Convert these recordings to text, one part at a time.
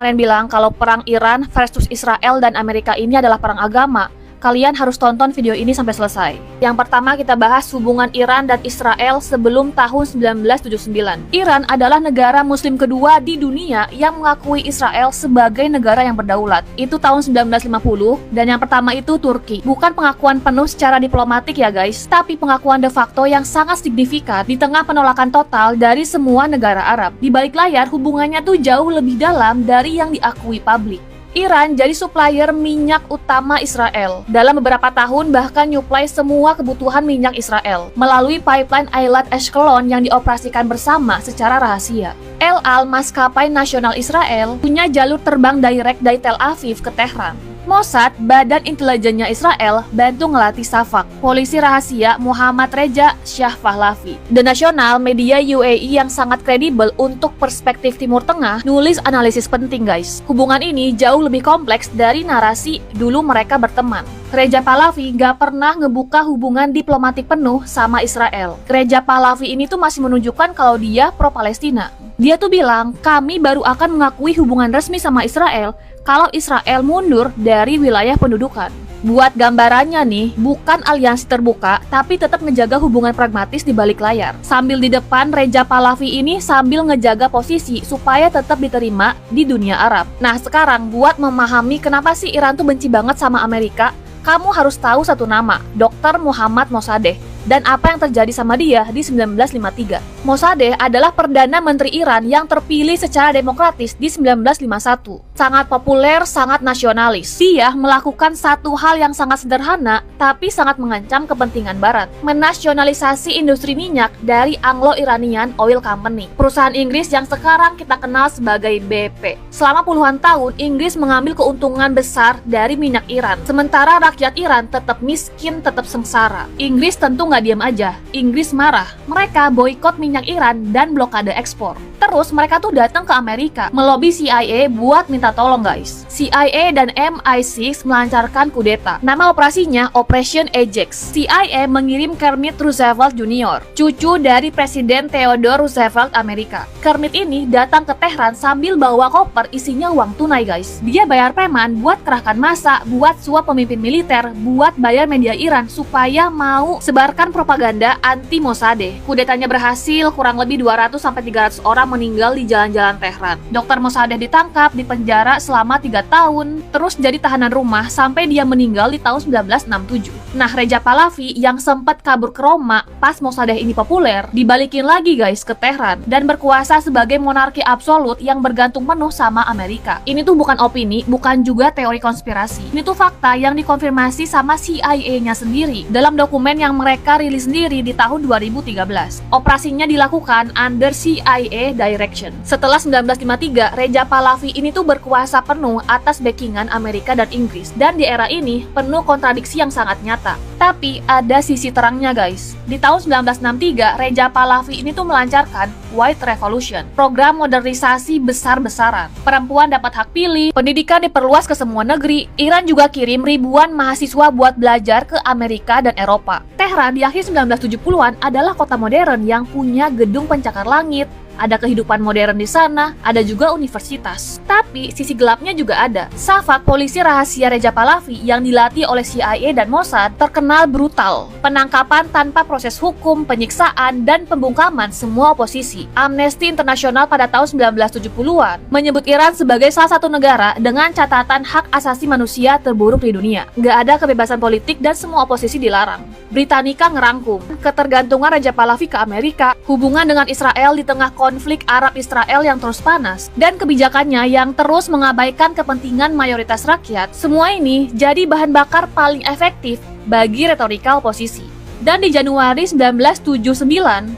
Kalian bilang kalau perang Iran versus Israel dan Amerika ini adalah perang agama. Kalian harus tonton video ini sampai selesai. Yang pertama kita bahas hubungan Iran dan Israel sebelum tahun 1979. Iran adalah negara muslim kedua di dunia yang mengakui Israel sebagai negara yang berdaulat. Itu tahun 1950, dan yang pertama itu Turki. Bukan pengakuan penuh secara diplomatik ya guys, tapi pengakuan de facto yang sangat signifikan di tengah penolakan total dari semua negara Arab. Di balik layar hubungannya tuh jauh lebih dalam dari yang diakui publik. Iran jadi supplier minyak utama Israel. Dalam beberapa tahun bahkan nyuplai semua kebutuhan minyak Israel melalui pipeline Eilat Ashkelon yang dioperasikan bersama secara rahasia. El Al, maskapai nasional Israel, punya jalur terbang direct dari Tel Aviv ke Tehran. Mossad, badan intelijennya Israel, bantu ngelatih Safak, polisi rahasia Muhammad Reza Shah Pahlavi. The National, media UAE yang sangat kredibel untuk perspektif Timur Tengah, nulis analisis penting guys. Hubungan ini jauh lebih kompleks dari narasi dulu mereka berteman. Reza Pahlavi gak pernah ngebuka hubungan diplomatik penuh sama Israel. Reza Pahlavi ini tuh masih menunjukkan kalau dia pro-Palestina. Dia tuh bilang, kami baru akan mengakui hubungan resmi sama Israel kalau Israel mundur dari wilayah pendudukan. Buat gambarannya nih, bukan aliansi terbuka, tapi tetap ngejaga hubungan pragmatis di balik layar. Sambil di depan, Reza Pahlavi ini sambil ngejaga posisi supaya tetap diterima di dunia Arab. Nah sekarang, buat memahami kenapa sih Iran tuh benci banget sama Amerika, kamu harus tahu satu nama, Dr. Mohammad Mossadegh. Dan apa yang terjadi sama dia di 1953. Mossadegh adalah Perdana Menteri Iran yang terpilih secara demokratis di 1951. Sangat populer, sangat nasionalis. Dia melakukan satu hal yang sangat sederhana, tapi sangat mengancam kepentingan Barat. Menasionalisasi industri minyak dari Anglo-Iranian Oil Company, perusahaan Inggris yang sekarang kita kenal sebagai BP. Selama puluhan tahun, Inggris mengambil keuntungan besar dari minyak Iran. Sementara rakyat Iran tetap miskin, tetap sengsara. Inggris tentu nggak diam aja. Inggris marah. Mereka boikot minyak Iran dan blokade ekspor. Terus mereka tuh datang ke Amerika, melobi CIA buat minta tolong guys. CIA dan MI6 melancarkan kudeta. Nama operasinya Operation Ajax. CIA mengirim Kermit Roosevelt Jr., cucu dari Presiden Theodore Roosevelt Amerika. Kermit ini datang ke Tehran sambil bawa koper isinya uang tunai guys. Dia bayar preman buat kerahkan massa, buat suap pemimpin militer, buat bayar media Iran supaya mau sebarkan propaganda anti Mossadegh. Kudetanya berhasil, kurang lebih 200-300 orang meninggal di jalan-jalan Tehran. Dr. Mossadegh ditangkap, dipenjara selama 3 tahun, terus jadi tahanan rumah sampai dia meninggal di tahun 1967. Nah, Reza Pahlavi yang sempat kabur ke Roma pas Mossadegh ini populer, dibalikin lagi guys ke Tehran dan berkuasa sebagai monarki absolut yang bergantung penuh sama Amerika. Ini tuh bukan opini, bukan juga teori konspirasi. Ini tuh fakta yang dikonfirmasi sama CIA-nya sendiri dalam dokumen yang mereka rilis sendiri di tahun 2013. Operasinya dilakukan under CIA direction. Setelah 1953, Reza Pahlavi ini tuh berkuasa penuh atas backingan Amerika dan Inggris. Dan di era ini penuh kontradiksi yang sangat nyata. Tapi ada sisi terangnya guys. Di tahun 1963, Reza Pahlavi ini tuh melancarkan White Revolution, program modernisasi besar-besaran. Perempuan dapat hak pilih, pendidikan diperluas ke semua negeri. Iran juga kirim ribuan mahasiswa buat belajar ke Amerika dan Eropa. Tehran di akhir 1970-an adalah kota modern yang punya gedung pencakar langit, ada kehidupan modern di sana, ada juga universitas. Tapi sisi gelapnya juga ada. Safak, polisi rahasia Reza Pahlavi yang dilatih oleh CIA dan Mossad, terkenal brutal. Penangkapan tanpa proses hukum, penyiksaan, dan pembungkaman semua oposisi. Amnesty International pada tahun 1970-an menyebut Iran sebagai salah satu negara dengan catatan hak asasi manusia terburuk di dunia. Nggak ada kebebasan politik dan semua oposisi dilarang. Britannica ngerangkum ketergantungan Reza Pahlavi ke Amerika, hubungan dengan Israel di tengah konflik Arab-Israel yang terus panas, dan kebijakannya yang terus mengabaikan kepentingan mayoritas rakyat. Semua ini jadi bahan bakar paling efektif bagi retorika oposisi. Dan di Januari 1979,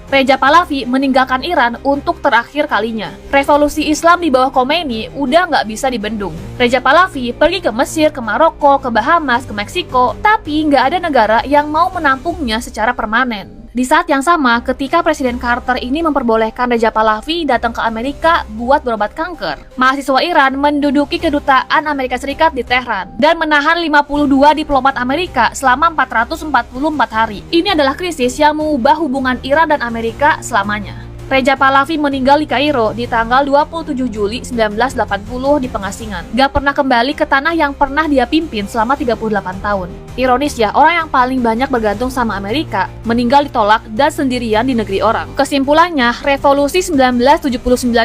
Reza Pahlavi meninggalkan Iran untuk terakhir kalinya. Revolusi Islam di bawah Khomeini udah nggak bisa dibendung. Reza Pahlavi pergi ke Mesir, ke Maroko, ke Bahamas, ke Meksiko, tapi nggak ada negara yang mau menampungnya secara permanen. Di saat yang sama, ketika Presiden Carter ini memperbolehkan Reza Pahlavi datang ke Amerika buat berobat kanker, mahasiswa Iran menduduki kedutaan Amerika Serikat di Tehran dan menahan 52 diplomat Amerika selama 444 hari. Ini adalah krisis yang mengubah hubungan Iran dan Amerika selamanya. Reja Pahlavi meninggal di Kairo di tanggal 27 Juli 1980 di pengasingan. Gak pernah kembali ke tanah yang pernah dia pimpin selama 38 tahun. Ironis ya, orang yang paling banyak bergantung sama Amerika meninggal ditolak dan sendirian di negeri orang. Kesimpulannya, revolusi 1979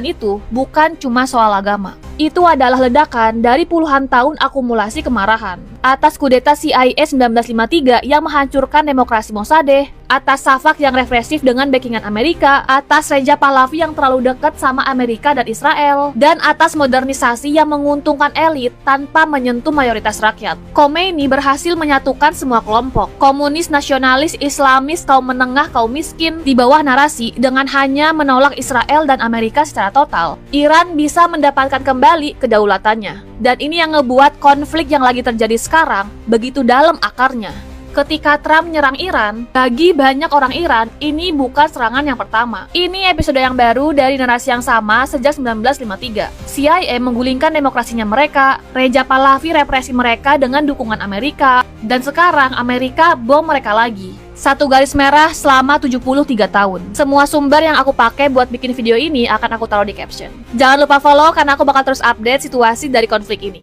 itu bukan cuma soal agama. Itu adalah ledakan dari puluhan tahun akumulasi kemarahan atas kudeta CIA 1953 yang menghancurkan demokrasi Mossadegh, atas Shafak yang represif dengan backingan Amerika, atas Reja Pahlavi yang terlalu dekat sama Amerika dan Israel, dan atas modernisasi yang menguntungkan elit tanpa menyentuh mayoritas rakyat. Khomeini berhasil menyatukan semua kelompok, komunis, nasionalis, Islamis, kaum menengah, kaum miskin, di bawah narasi dengan hanya menolak Israel dan Amerika secara total. Iran bisa mendapatkan kembali kedaulatannya. Dan ini yang ngebuat konflik yang lagi terjadi sekarang begitu dalam akarnya. Ketika Trump menyerang Iran, bagi banyak orang Iran, ini bukan serangan yang pertama. Ini episode yang baru dari narasi yang sama sejak 1953. CIA menggulingkan demokrasinya mereka, Reja Pahlavi represi mereka dengan dukungan Amerika, dan sekarang Amerika bom mereka lagi. Satu garis merah selama 73 tahun. Semua sumber yang aku pakai buat bikin video ini akan aku taruh di caption. Jangan lupa follow karena aku bakal terus update situasi dari konflik ini.